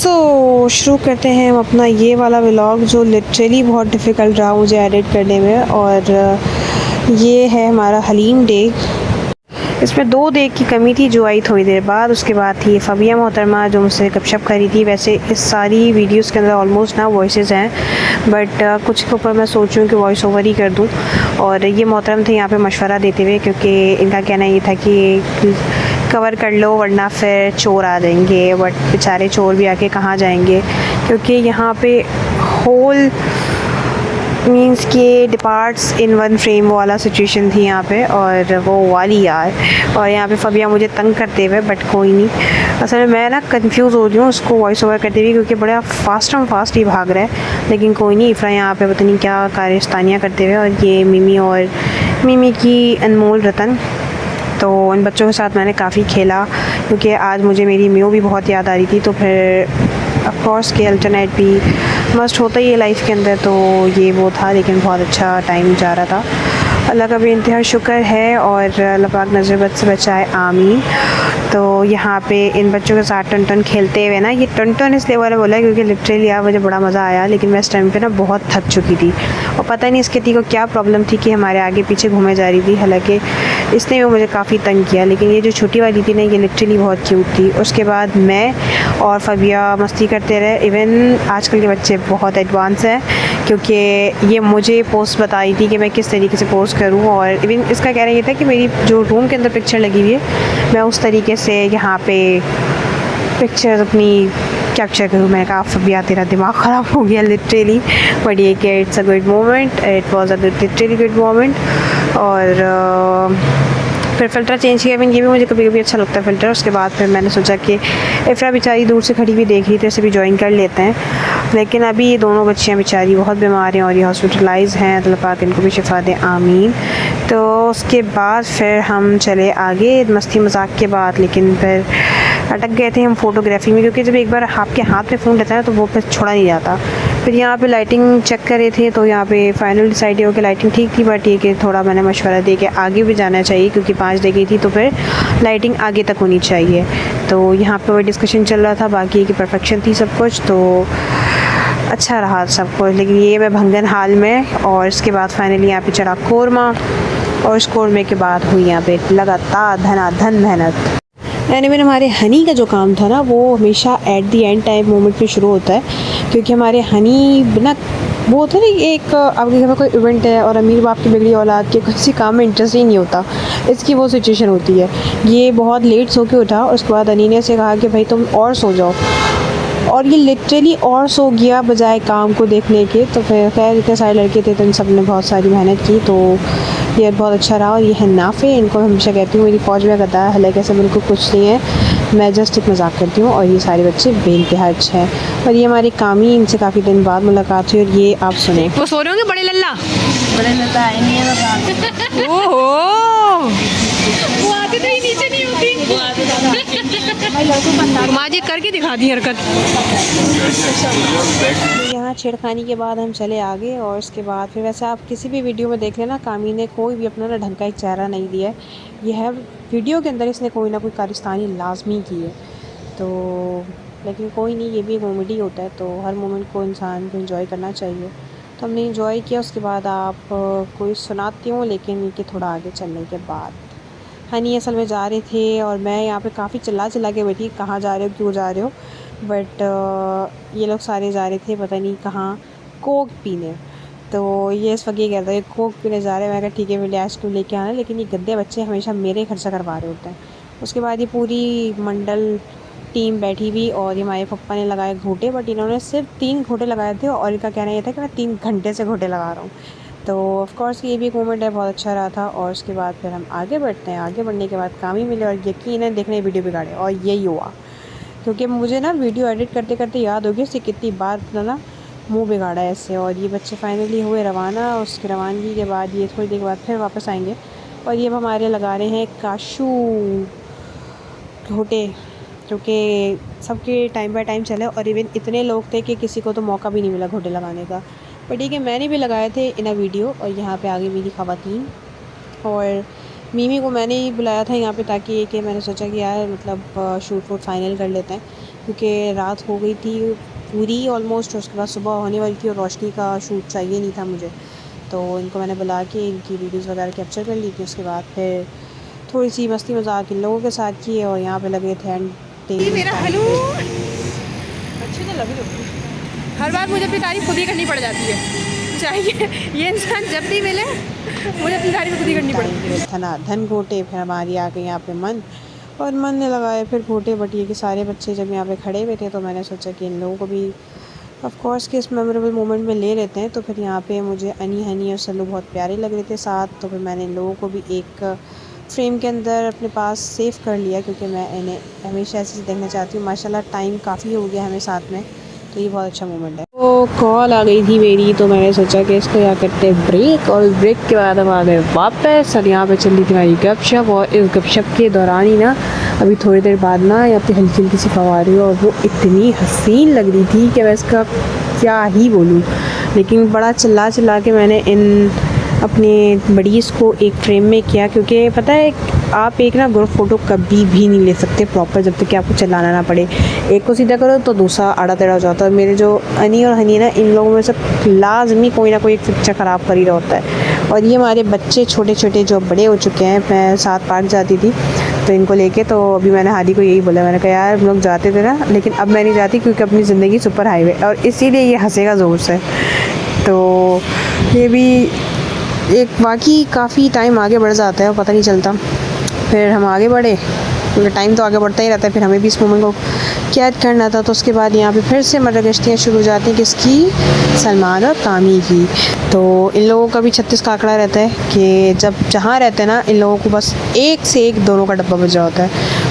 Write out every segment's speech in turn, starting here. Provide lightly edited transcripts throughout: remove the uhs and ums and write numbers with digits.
शुरू करते हैं हम अपना ये वाला व्लॉग जो लिटरली बहुत डिफ़िकल्ट रहा मुझे एडिट करने में। और ये है हमारा हलीम डे। इसमें 2 डेग की कमी थी जो आई थोड़ी देर बाद। उसके बाद थी फ़बिया मोहतरमा जो मुझसे गपशप करी थी। वैसे इस सारी वीडियोस के अंदर ऑलमोस्ट ना वॉइसेस हैं, बट कुछ के ऊपर मैं सोच रही हूँ कि वॉइस ओवर ही कर दूँ। और ये मोहतरम थे यहाँ पे मशवरा देते हुए, क्योंकि इनका कहना ये था कि कवर कर लो वरना फिर चोर आ जाएंगे। बट बेचारे चोर भी आके कहाँ जाएंगे, क्योंकि यहाँ पे होल मीन्स के डिपार्ट्स इन वन फ्रेम वाला सिचुएशन थी यहाँ पे। और वो वाली यार, और यहाँ पे फ़बिया मुझे तंग करते हुए, बट कोई नहीं। असल में मैं ना कंफ्यूज हो रही हूँ उसको वॉइस ओवर करते हुए, क्योंकि बड़ा फास्ट एंड फास्ट ही भाग रहा है। लेकिन कोई नहीं, इफ़रा यहाँ पे पता नहीं क्या कारस्तानियाँ करते हुए। और ये मिमी और मिमी की अनमोल रतन। तो इन बच्चों के साथ मैंने काफ़ी खेला, क्योंकि आज मुझे मेरी म्यू भी बहुत याद आ रही थी। तो फिर ऑफ कोर्स के अल्टरनेट भी मस्ट होता ही है लाइफ के अंदर, तो ये वो था। लेकिन बहुत अच्छा टाइम जा रहा था। अल्लाह का बेइंतहा शुक्र है, और अल्लाह पाक नज़र बद से बचाए, आमीन। तो यहाँ पे इन बच्चों के साथ टन टन खेलते हुए ना, ये टन टन इसलिए वाला बोला है क्योंकि लिटरली यार मुझे बड़ा मज़ा आया। लेकिन मैं इस टाइम पे ना बहुत थक चुकी थी, और पता नहीं इसके को क्या प्रॉब्लम थी कि हमारे आगे पीछे घूमे जा रही थी। हालांकि इसने भी मुझे काफ़ी तंग किया। लेकिन ये जो छोटी वाली थी ना, ये लिटरली बहुत क्यूट थी। उसके बाद मैं और फ़बिया मस्ती करते रहे। इवन आजकल के बच्चे बहुत एडवांस हैं, क्योंकि ये मुझे पोस्ट बताई थी कि मैं किस तरीके से पोस्ट करूं। और इवन इसका कहना ये था कि मेरी जो रूम के अंदर पिक्चर लगी हुई है, मैं उस तरीके से यहाँ पे पिक्चर्स अपनी कैप्चर करूँ। मैंने कहा फ़बिया तेरा दिमाग ख़राब हो गया लिटरली। बट ये कि it's a good moment, it was a literally good moment. और फिर फ़िल्टर चेंज किया। इवन ये भी मुझे कभी कभी अच्छा लगता है फ़िल्टर। उसके बाद फिर मैंने सोचा कि इफ़रा बेचारी दूर से खड़ी हुई देख रही थी, उसे भी ज्वाइन कर लेते हैं। लेकिन अभी ये दोनों बच्चियाँ बेचारी बहुत बीमार हैं और ये हॉस्पिटलाइज़ हैं। अल्लाह पाक इनको भी शिफा दे, आमीन। तो उसके बाद फिर हम चले आगे मस्ती मजाक के बाद। लेकिन फिर अटक गए थे हम फ़ोटोग्राफ़ी में, क्योंकि जब एक बार आपके हाथ में फ़ोन रहता है तो वो फिर छोड़ा नहीं जाता। फिर यहाँ पे लाइटिंग चेक कर रहे थे, तो यहाँ पे फाइनल डिसाइड हो कि लाइटिंग ठीक थी। बट ये कि थोड़ा मैंने मशवरा दे के आगे भी जाना चाहिए, क्योंकि 5 दे गई थी तो फिर लाइटिंग आगे तक होनी चाहिए। तो यहाँ पे वो डिस्कशन चल रहा था, बाकी की परफेक्शन थी सब कुछ, तो अच्छा रहा सब कुछ। लेकिन ये मैं भंगन हाल में। और इसके बाद फाइनली यहाँ पे चढ़ा कोरमा, और इस कोरमे के बाद हुई यहाँ पे लगातार धनाधन मेहनत। एनीवे हमारे हनी का जो काम था ना, वो हमेशा at the and time moment पे शुरू होता है। क्योंकि हमारे हनी बिना वो होता है ना, एक आपके घर में कोई इवेंट है और अमीर बाप की बिगड़ी औलाद के किसी काम में इंटरेस्ट ही नहीं होता, इसकी वो सिचुएशन होती है। ये बहुत लेट सो के उठा, उसके बाद अनीने से कहा कि भाई तुम और सो जाओ, और ये लिटरली और सो गया बजाय काम को देखने के। तो फिर खैर इतने सारे लड़के थे तो इन सब ने बहुत सारी मेहनत की, तो ये बहुत अच्छा रहा। और ये है नाफे, इनको हमेशा कहती हूँ मेरी फ़ौज में कहता है, हालांकि ऐसा बिल्कुल कुछ नहीं है, मैं जस्ट एक मजाक करती हूँ। और ये सारे बच्चे बेइंतहा अच्छे हैं। और ये हमारी कामी, इनसे काफ़ी दिन बाद मुलाकात हुई। और ये आप सुने, वो सो रहे होंगे बड़े लल्ला। बड़े लता आए नहीं है। ओहो, वो आते तो ही नीचे नहीं होती। माँ जी करके दिखा दी हरकत। यहाँ छेड़खानी के बाद हम चले आगे। और उसके बाद फिर वैसे आप किसी भी वीडियो में देख लेना, कामी ने कोई भी अपना ना ढंग का एक चेहरा नहीं दिया है। यह है वीडियो के अंदर इसने कोई ना कोई कारस्तानी लाजमी की है। तो लेकिन कोई नहीं, ये भी कॉमेडी होता है, तो हर मोमेंट को इंसान को एंजॉय करना चाहिए। तो हमने एंजॉय किया। उसके बाद आप कोई सुनाती हूँ, लेकिन इनके थोड़ा आगे चलने के बाद हनी असल में जा रहे थे, और मैं यहाँ पे काफ़ी चिल्ला के बैठी, कहाँ जा रहे हो, क्यों जा रहे हो। बट ये लोग सारे जा रहे थे पता नहीं कहाँ, कोक पीने। तो ये इस वक्त ये कहता है कोक पीने जा रहे हैं। मैं कहा ठीक है मेरे आइसक्रीम लेके आना। लेकिन ये गद्दे बच्चे हमेशा मेरे ही खर्चा करवा रहे होते हैं। उसके बाद ये पूरी मंडल टीम बैठी हुई, और ये हमारे पप्पा ने लगाए घूटे। बट इन्होंने सिर्फ 3 घूटे लगाए थे, और इनका कहना ये था कि मैं 3 घंटे से घूटे लगा रहा हूँ। तो ऑफ़ कोर्स ये भी एक मोमेंट है, बहुत अच्छा रहा था। और उसके बाद फिर हम आगे बढ़ते हैं। आगे बढ़ने के बाद काम ही मिले, और यकीन है देखने वीडियो बिगाड़े, और यही हुआ। क्योंकि मुझे ना वीडियो एडिट करते करते याद हो गया उससे कितनी बार अपना ना मुँह बिगाड़ा है ऐसे। और ये बच्चे फाइनली हुए रवाना। उसकी रवानगी के बाद ये थोड़ी देर के बाद फिर वापस आएंगे। और ये अब हमारे लगा रहे हैं काशू घोटे, क्योंकि सबके टाइम बाय टाइम चले। और इवन इतने लोग थे कि किसी को तो मौका भी नहीं मिला घोटे लगाने का। पर ठीक है, मैंने भी लगाए थे इन वीडियो। और यहाँ पे आगे मेरी ख़वातीन, और मिमी को मैंने ही बुलाया था यहाँ पे, ताकि कि मैंने सोचा कि यार मतलब शूट वूट फाइनल कर लेते हैं। क्योंकि रात हो गई थी पूरी ऑलमोस्ट, उसके बाद सुबह होने वाली थी और रोशनी का शूट चाहिए नहीं था मुझे, तो इनको मैंने बुला के इनकी वीडियोस वगैरह कैप्चर कर ली थी। उसके बाद फिर थोड़ी सी मस्ती मजाक इन लोगों के साथ की और यहाँ पे लगे थे एंड मेरा हलू अच्छी तो लगी। हर बार मुझे अपनी तारीफ खुद ही करनी पड़ जाती है, चाहिए ये इंसान जब भी मिले मुझे अपनी तारीफ खुद ही करनी पड़ती है। धन घोटे, फिर हमारी आ गई यहाँ पे मन, और मन ने लगाए फिर घोटे। बट ये कि सारे बच्चे जब यहाँ पे खड़े हुए थे तो मैंने सोचा कि इन लोगों को भी ऑफ कोर्स कि इस मेमोरेबल मोमेंट में ले लेते हैं। तो फिर यहाँ पे मुझे अनी, हनी और सल्लू बहुत प्यारे लग रहे थे साथ, तो फिर मैंने इन लोगों को भी एक फ्रेम के अंदर अपने पास सेव कर लिया, क्योंकि मैं इन्हें हमेशा ऐसे देखना चाहती हूँ। माशाल्लाह टाइम काफ़ी हो गया हमें साथ में, तो ये बहुत अच्छा मोमेंट है। तो कॉल आ गई थी मेरी, तो मैंने सोचा कि इसको यहाँ करते ब्रेक, और ब्रेक के बाद हम आ गए वापस और यहाँ पे चल रही थी हमारी गपशप। और इस गपशप के दौरान ही ना अभी थोड़ी देर बाद ना यहाँ पे हल्की हल्की सी हवा आ रही है और वो इतनी हसीन लग रही थी कि मैं इसका क्या ही बोलूँ। लेकिन बड़ा चिल्ला चिल्ला के मैंने इन अपने बड़ीज़ को एक फ्रेम में किया, क्योंकि पता है आप एक ना ग्रुप फ़ोटो कभी भी नहीं ले सकते प्रॉपर जब तक कि आपको चलाना ना पड़े। एक को सीधा करो तो दूसरा आड़ा टेढ़ा हो जाता है। मेरे जो अनी और हनी ना, इन लोगों में से लाजमी कोई ना कोई एक पिक्चर ख़राब कर ही रहा होता है। और ये हमारे बच्चे छोटे छोटे जो बड़े हो चुके हैं, मैं साथ पार्क जाती थी तो इनको लेके, तो अभी मैंने हादी को यही बोला, मैंने कहा यार हम लोग जाते थे ना, लेकिन अब मैं नहीं जाती क्योंकि अपनी ज़िंदगी सुपर हाईवे, और इसीलिए ये हंसेगा ज़ोर से। तो ये भी एक वाकई काफ़ी टाइम आगे बढ़ जाता है और पता नहीं चलता। फिर हम आगे बढ़े, क्योंकि टाइम तो आगे बढ़ता ही रहता है, फिर हमें भी इस मोमेंट को कैद करना था। तो उसके बाद यहाँ पे फिर से मटर गश्तियाँ शुरू हो जाती हैं, किसकी? सलमान और कामी की। तो इन लोगों का भी 36 का आंकड़ा रहता है कि जब जहाँ रहते हैं ना, इन लोगों को बस एक से एक दोनों का डब्बा बजा होता है।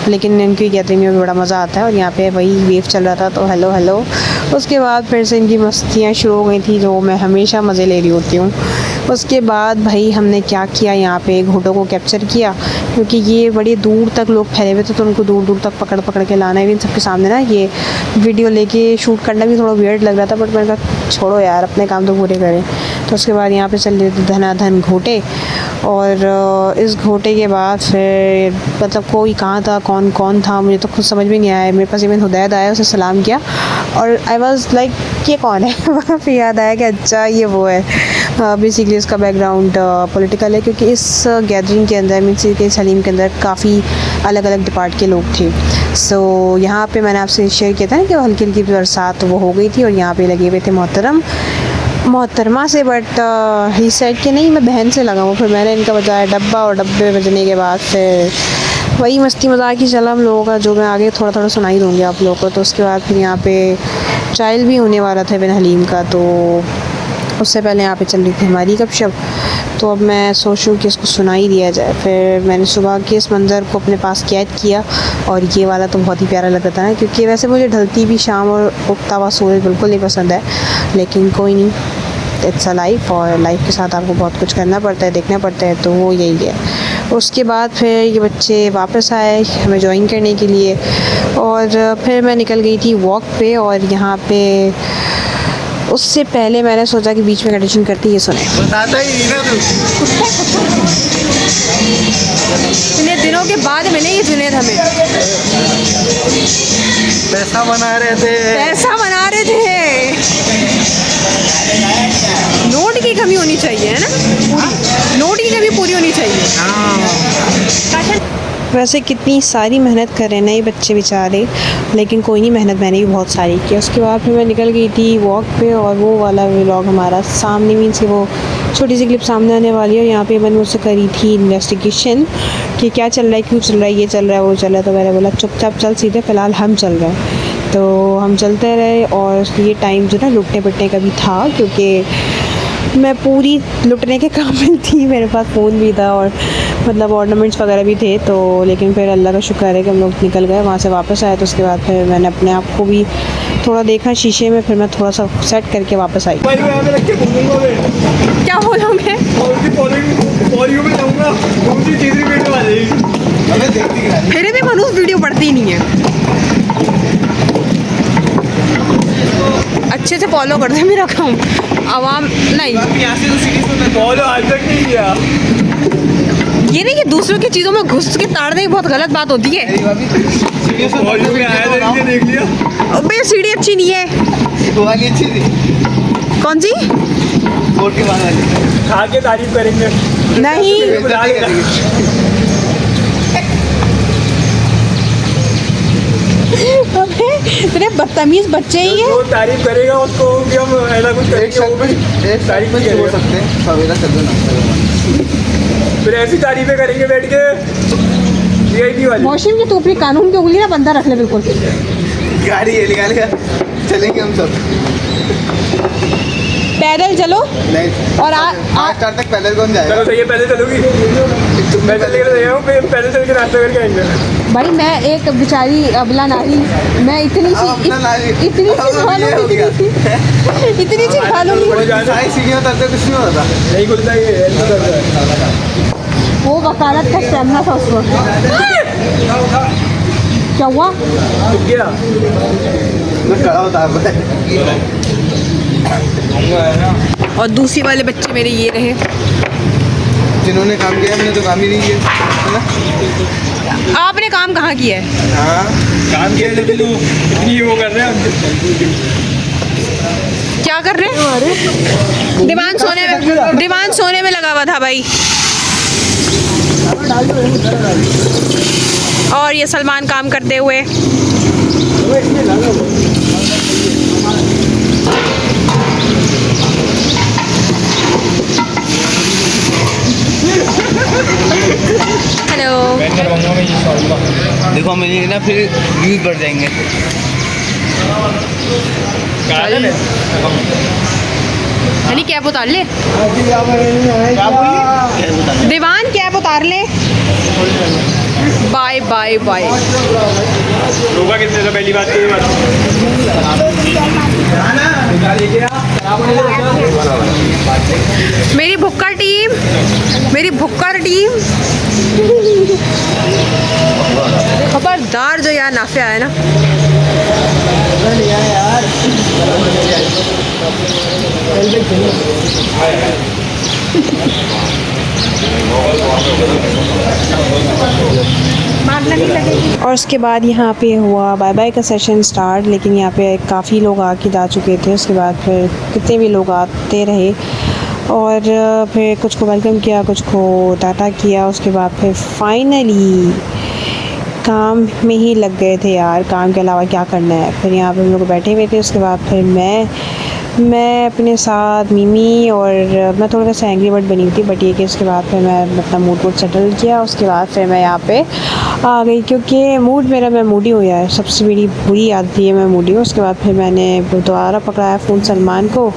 लेकिन इनकी गैदरिंग में भी बड़ा मज़ा आता है। और यहाँ पे वही वेव चल रहा था, तो हेलो हेलो। उसके बाद फिर से इनकी मस्तियाँ शुरू हो गई थी, जो मैं हमेशा मज़े ले रही होती हूँ। उसके बाद भाई हमने क्या किया, यहाँ पे घोटों को कैप्चर किया, क्योंकि ये बड़ी दूर तक लोग फैले हुए थे, तो उनको दूर दूर तक पकड़ पकड़ के लाना है। इन सबके सामने ना ये वीडियो लेके शूट करना भी थोड़ा वियर्ड लग रहा था, बट मैंने कहा छोड़ो यार, अपने काम तो पूरे करें। तो उसके बाद यहाँ पे चल रहे थे धनाधन घोटे, और इस घोटे के बाद फिर मतलब कोई कहाँ था, कौन कौन था, मुझे तो खुद समझ में नहीं आया। मेरे पास इवन हुदैद आया, उसे सलाम किया और आई वाज लाइक ये कौन है। वहाँ पे याद आया कि अच्छा ये वो है। बेसिकली इसका बैकग्राउंड पॉलिटिकल है, क्योंकि इस गैदरिंग के अंदर मीन्स के सलीम के अंदर काफ़ी अलग अलग डिपार्ट के लोग थे। सो यहाँ पे मैंने आपसे शेयर किया था ना कि हल्की हल्की बरसात वो हो गई थी, और यहाँ पे लगे हुए थे मोहतरमा से, बट ही सेड कि नहीं मैं बहन से लगाऊँ। फिर मैंने इनका बजाया डब्बा, और डब्बे बजने के बाद फिर वही मस्ती मजाक ही चला हम लोगों का, जो मैं आगे थोड़ा थोड़ा सुनाई दूँगी आप लोगों को। तो उसके बाद फिर यहाँ पे ट्रायल भी होने वाला था बिन हलीम का, तो उससे पहले यहाँ पे चल रही थी हमारी गपशप। तो अब मैं सोच रही हूँ कि इसको सुनाई दिया जाए। फिर मैंने सुबह के इस मंज़र को अपने पास कैद किया, और ये वाला तो बहुत ही प्यारा लग रहा था ना, क्योंकि वैसे मुझे ढलती भी शाम और उगता हुआ सूरज बिल्कुल नहीं पसंद है, लेकिन कोई नहीं, इट्स अ लाइफ, और लाइफ के साथ आपको बहुत कुछ करना पड़ता है, देखना पड़ता है, तो वो यही है। उसके बाद फिर ये बच्चे वापस आए हमें ज्वाइन करने के लिए, और फिर मैं निकल गई थी वॉक पे। और यहाँ पे उससे पहले मैंने सोचा कि बीच में कंडीशन करती ये सुने। बताता ही नहीं ना तू। इतने दिनों के बाद मिले ये जुनेद हमें। पैसा बना रहे थे। नोट की कमी होनी चाहिए, है ना? पूरी नोट की कमी पूरी होनी चाहिए। वैसे कितनी सारी मेहनत कर रहे हैं नए बच्चे बेचारे, लेकिन कोई नहीं, मेहनत मैंने भी बहुत सारी की। उसके बाद फिर मैं निकल गई थी वॉक पे, और वो वाला व्लॉग हमारा सामने मीन से वो छोटी सी क्लिप सामने आने वाली है। और यहाँ पे मैंने मुझसे करी थी इन्वेस्टिगेशन कि क्या चल रहा है, क्यों चल रहा है, ये चल रहा है, वो चल रहा है। तो मैंने बोला चुपचाप चल, सीधे फ़िलहाल हम चल रहे हैं। तो हम चलते रहे, और ये टाइम जो ना लुटने पिटने का भी था, क्योंकि मैं पूरी लुटने के काबिल थी। मेरे पास फ़ोन भी था और मतलब ऑर्नामेंट्स वगैरह भी थे। तो लेकिन फिर अल्लाह का शुक्र है कि हम लोग निकल गए, वहाँ से वापस आए। तो उसके बाद फिर मैंने अपने आप को भी थोड़ा देखा शीशे में, फिर मैं थोड़ा सा सेट करके वापस आई। क्या बोलोगे? फिर भी मनुष्य वीडियो पढ़ती ही नहीं है। अच्छे से फॉलो कर दे मेरा काम। आवाम नहीं, यहाँ से तो सीरीज में फॉलो आज तक नहीं किया। ये नहीं कि दूसरों की चीज़ों में घुस के ताड़ने की बहुत गलत बात होती है। देख लिया अबे सीढ़ी अच्छी नहीं है। वो वाली अच्छी थी कौन सी? बोर्ड के बाद वाली खा के तारीफ करेंगे नहीं अबे तेरे बदतमीज बच्चे ही हैं। जो तारीफ करेगा उसको कि हम ऐसा कुछ करेंगे वो भी एक तारीफ में हो सकते हैं सवेरा चल दो फिर ऐसी तारीफें करेंगे बैठ के वीआईपी वाली। मौसम की तू अपनी कानून की उंगली ना बंदा रख ले बिल्कुल। गाड़ी ये निकालेगा चलेंगे हम सब पैदल चलो नहीं और आज तक पैदल कौन जाएगा चलो सही है, पैदल चलोगी मैं चल लेकर जाऊँ पैदल चल के नाश्ता करके आएंगे। भाई मैं एक बेचारी अबला नारी, मैं इतनी सी खा लूँगी इतनी सी खा लूँगी। सारी सीढ़ियाँ उतरते कुछ नहीं होता नहीं खुलता ये ऐसा करता है। वो वकालत का स्टेमिना था उस वक्त। क्या हुआ? रुक गया मैं खड़ा होता और दूसरी वाले बच्चे मेरे ये रहे जिन्होंने काम किया हमने तो काम ही नहीं किया है ना। आपने काम कहाँ किया है? हाँ काम किया लेकिन वो इतनी वो कर रहे हैं। क्या कर रहे हैं? दीवान सोने में लगा हुआ था भाई। और ये सलमान काम करते हुए। हेलो देखो मेरे ना फिर व्यूज बढ़ जाएंगे। हनी कैप उतार ले। दीवान कैप उतार ले। Bye bye bye. रोका कितने से पहली बात की बात मेरी भुक्कड़ टीम खबरदार जो यार नाफे आया ना। और उसके बाद यहाँ पे हुआ बाय बाय का सेशन स्टार्ट, लेकिन यहाँ पे काफ़ी लोग आके जा चुके थे। उसके बाद फिर कितने भी लोग आते रहे और फिर कुछ को वेलकम किया, कुछ को टाटा किया। उसके बाद फिर फाइनली काम में ही लग गए थे यार, काम के अलावा क्या करना है। फिर यहाँ पे हम लोग बैठे हुए थे। उसके बाद फिर मैं अपने साथ मिमी और मैं थोड़ा सा एंग्री बर्ड बनी हुई थी, बट ये कि उसके बाद फिर मैं अपना मूड सेटल किया। उसके बाद फिर मैं यहाँ पे आ गई क्योंकि मैं मूडी हूँ यार, सबसे मेरी बुरी आदत है मैं मूडी हूँ। उसके बाद फिर मैंने दोबारा पकड़ाया फ़ोन सलमान को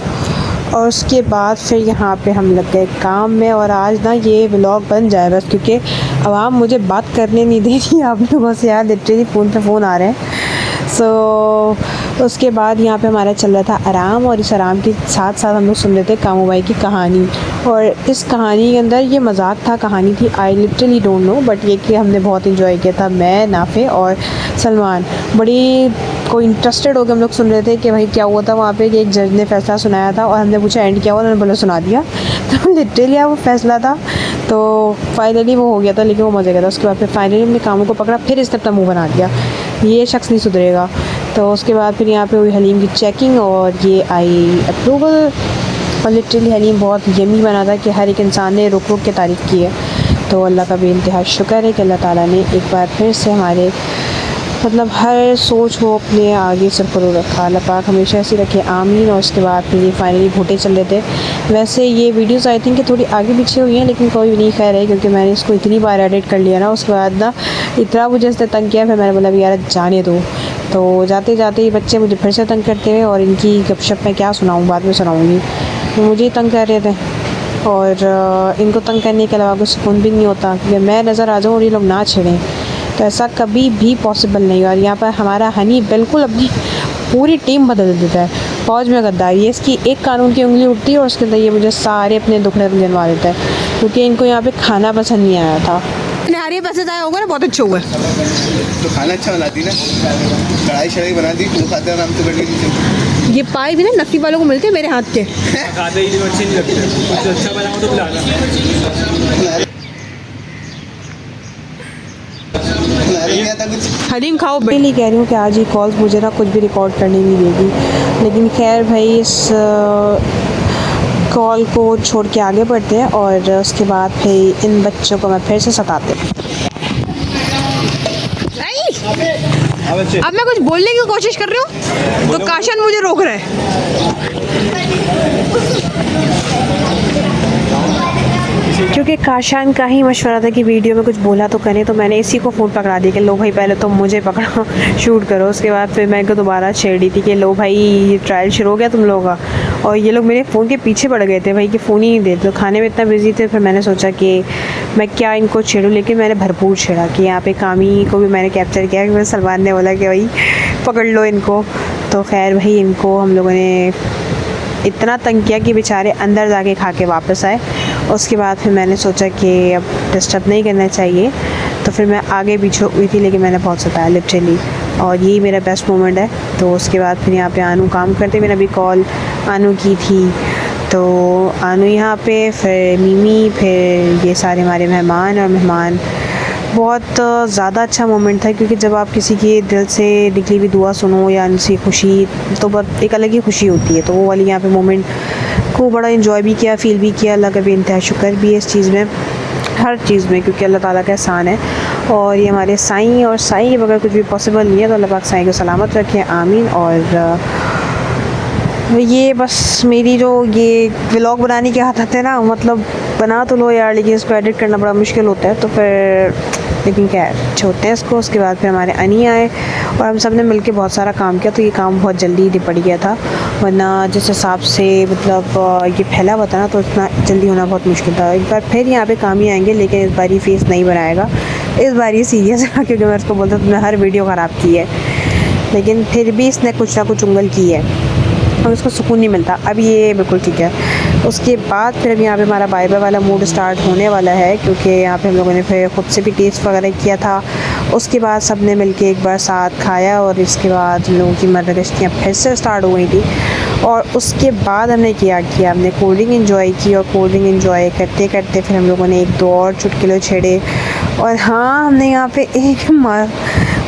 और उसके बाद फिर यहाँ पे हम लग गए काम में। और आज ना ये व्लॉग बन जाए बस, क्योंकि आवाम मुझे बात करने नहीं दे रही आप लोगों से यार, लिटरली फ़ोन पे फ़ोन आ रहे हैं। उसके बाद यहाँ पे हमारा चल रहा था आराम, और इस आराम के साथ साथ हम लोग सुन रहे थे कामू भाई की कहानी। और इस कहानी के अंदर ये मजाक था, कहानी थी I literally don't know, but ये कि हमने बहुत इन्जॉय किया था, मैं, नाफे और सलमान। बड़ी कोई इंटरेस्टेड होकर हम लोग सुन रहे थे कि भाई क्या हुआ था वहाँ पे, कि एक जज ने फैसला सुनाया था और हमने पूछा एंड क्या हुआ, उन्होंने बोला सुना दिया। तो लिटरली वो फैसला था, तो फाइनली वो हो गया था, लेकिन वो मज़े का था। उसके बाद फिर फाइनली हमने कामों को पकड़ा, फिर इस तरह मुँह बना दिया, ये शख्स नहीं सुधरेगा। तो उसके बाद फिर यहाँ पे हुई हलीम की चेकिंग और ये आई अप्रूवल। और लिटरली हलीम बहुत यमी बना था कि हर एक इंसान ने रुक रुक के तारीफ़ की है। तो अल्लाह का बेइंतहा शुक्र है कि अल्लाह ताला ने एक बार फिर से हमारे हर सोच को अपने आगे सरफरो रखा। अल्लाह पाक हमेशा ऐसे रखे, आमीन। और उसके बाद फिर ये फाइनली घोटे चल रहे थे। वैसे ये वीडियोस आई थिंक कि थोड़ी आगे पीछे हुई हैं, लेकिन कोई भी नहीं खैर है, क्योंकि मैंने इसको इतनी बार एडिट कर लिया ना। उसके बाद ना इतना मुझे इसने तंग किया, फिर मैंने बोला यार जाने दो। तो जाते जाते ये बच्चे मुझे फिर से तंग करते हुए, और इनकी गपशप मैं क्या सुनाऊँ, बाद में सुनाऊँगी। वो मुझे ही तंग कर रहे थे, और इनको तंग करने के अलावा कुछ सुकून भी नहीं होता कि मैं नज़र आ जाऊँ और ये लोग ना छेड़ें। तो ऐसा कभी भी पॉसिबल नहीं। और यहाँ पर हमारा हनी बिल्कुल अपनी पूरी टीम बदल देता है। फ़ौज में गद्दारी है इसकी, एक कानून की उंगली उठती है और उसके अंदर ये मुझे सारे अपने दुखड़े गिनवा देता है, क्योंकि इनको यहाँ पे खाना पसंद नहीं आया था। नारियल पसंद आया होगा ना, बहुत अच्छा हुआ। तो खाना अच्छा बनाती ना, कढ़ाई शढ़ाई बना दी, वो खाते आराम से बैठ के। ये पाए भी ना नफ़ी वालों को मिलते हैं मेरे हाथ के। खाते ही अच्छे नहीं लगते, कुछ अच्छा बनाओ तो खिलाना। खा लिया था कुछ। हलीम खाओ इसलिए कह रही हूँ कि आज ये कॉल्स मुझे ना कुछ भी रिकॉर्ड करने नहीं देगी, लेकिन खैर भाई इस कॉल को छोड़ के आगे बढ़ते हैं और उसके बाद फिर इन बच्चों को मैं फिर से सताते हैं। अब मैं कुछ बोलने की कोशिश कर रही हूँ तो काशन मुझे रोक रहा है। क्योंकि काशान का ही मशवरा था कि वीडियो में कुछ बोला तो करें, तो मैंने इसी को फ़ोन पकड़ा दिया कि लो भाई पहले तो मुझे पकड़ो शूट करो। उसके बाद फिर मैं इनको दोबारा छेड़ दी थी कि लो भाई ये ट्रायल शुरू हो गया तुम लोगों का, और ये लोग मेरे फ़ोन के पीछे पड़ गए थे भाई कि फ़ोन ही नहीं देते। तो खाने में इतना बिजी थे, फिर मैंने सोचा कि मैं क्या इनको छेड़ूँ, लेकिन मैंने भरपूर छेड़ा कि यहाँ पे कामी को भी मैंने कैप्चर किया। कि सलमान ने बोला कि भाई पकड़ लो इनको। तो खैर भाई इनको हम लोगों ने इतना तंग किया कि बेचारे अंदर जाके खा के वापस आए। उसके बाद फिर मैंने सोचा कि अब डिस्टर्ब नहीं करना चाहिए, तो फिर मैं आगे पीछे हुई थी, लेकिन मैंने बहुत सताया लिटरली, और यही मेरा बेस्ट मोमेंट है। तो उसके बाद फिर यहाँ पे आनू काम करते, मैंने अभी कॉल आनू की थी, तो आनू यहाँ पे, फिर मीमी, फिर ये सारे हमारे मेहमान। और मेहमान बहुत ज़्यादा अच्छा मोमेंट था, क्योंकि जब आप किसी की दिल से निकली हुई दुआ सुनो या उनसे खुशी, तो बहुत एक अलग ही खुशी होती है। तो वो वाली यहाँ पे मोमेंट को बड़ा एंजॉय भी किया, फील भी किया। अल्लाह का भी इंतहा शुक्र भी है इस चीज़ में, हर चीज़ में, क्योंकि अल्लाह ताला का एहसान है। और ये हमारे साईं, और साईं के बगैर कुछ भी पॉसिबल नहीं है, तो अल्लाह पाक साईं को सलामत रखे, आमीन। और ये बस मेरी जो ये व्लॉग बनाने की आदत है ना, मतलब बना तो लो यार, लेकिन इसको एडिट करना बड़ा मुश्किल होता है, तो फिर लेकिन क्या है, छोड़ते हैं इसको। उसके बाद फिर हमारे अनी आए और हम सब ने मिलके बहुत सारा काम किया, तो ये काम बहुत जल्दी निपट गया था। वरना जिस हिसाब से मतलब ये फैला हुआ था ना, तो इतना जल्दी होना बहुत मुश्किल था। एक बार फिर यहाँ पे काम ही आएंगे, लेकिन इस बार ये फेस नहीं बनाएगा, इस बार ये सीरियस है, क्योंकि मैं उसको बोलता तुमने हर वीडियो ख़राब की है, लेकिन फिर भी इसने कुछ ना कुछ उंगल की है और उसको सुकून नहीं मिलता। अब ये बिल्कुल ठीक है। उसके बाद फिर अब यहाँ पे हमारा बाय बाय वाला मूड स्टार्ट होने वाला है, क्योंकि यहाँ पे हम लोगों ने फिर ख़ुद से भी टेस्ट वगैरह किया था। उसके बाद सब ने मिल के एक बार साथ खाया, और इसके बाद हम लोगों की मरगश्तियाँ फिर से स्टार्ट हो गई थी। और उसके बाद हमने क्या किया, हमने कोल्ड ड्रिंक इन्जॉय की, और कोल्ड ड्रिंक इन्जॉय करते करते फिर हम लोगों ने एक दो और चुटकुले छेड़े। और हाँ, हमने यहाँ पे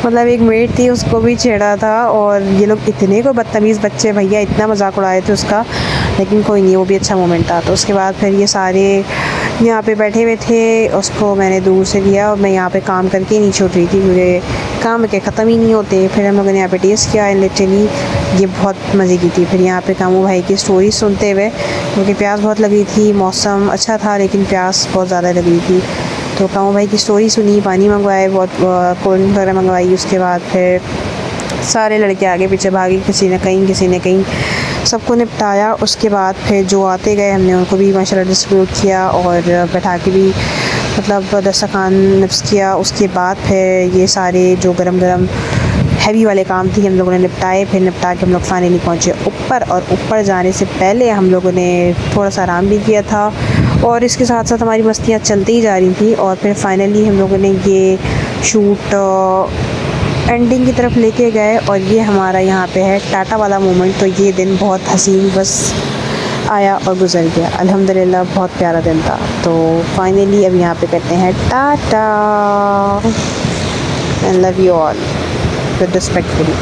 मतलब एक मेट थी, उसको भी छेड़ा था, और ये लोग इतने को बदतमीज़ बच्चे, भैया इतना मजाक उड़ाए थे उसका, लेकिन कोई नहीं, वो भी अच्छा मोमेंट था। तो उसके बाद फिर ये सारे यहाँ पे बैठे हुए थे, उसको मैंने दूर से लिया, और मैं यहाँ पे काम करके नीचे उठ रही थी, क्योंकि काम के ख़त्म ही नहीं होते। फिर हम लोगों ने यहाँ पे टेस्ट किया, लिटरली ये बहुत मज़े की थी। फिर यहाँ पे कामू भाई की स्टोरी सुनते हुए, क्योंकि प्यास बहुत लग रही थी, मौसम अच्छा था, लेकिन प्यास बहुत ज़्यादा लग रही थी, तो कामू भाई की स्टोरी सुनी, पानी मंगवाए, बहुत कोल्ड ड्रिंक वगैरह मंगवाई। उसके बाद फिर सारे लड़के आगे पीछे भागे, किसी ने कहीं सबको निपटाया। उसके बाद फिर जो आते गए हमने उनको भी माशाल्लाह डिस्ट्रीब्यूट किया, और बैठा के भी मतलब दस्तरखान निफ्स किया। उसके बाद फिर ये सारे जो गरम गरम हैवी वाले काम थे हम लोगों ने निपटाए। फिर निपटा के हम लोग फाइनली पहुँचे ऊपर, और ऊपर जाने से पहले हम लोगों ने थोड़ा सा आराम भी किया था, और इसके साथ साथ हमारी मस्तियाँ चलती ही जा रही थी। और फिर फाइनली हम लोगों ने ये शूट एंडिंग की तरफ लेके गए, और ये हमारा यहाँ पे है टाटा वाला मोमेंट। तो ये दिन बहुत हसीन बस आया और गुजर गया, अल्हम्दुलिल्लाह बहुत प्यारा दिन था। तो फाइनली अब यहाँ पे कहते हैं Tata, I love you all with respectfully.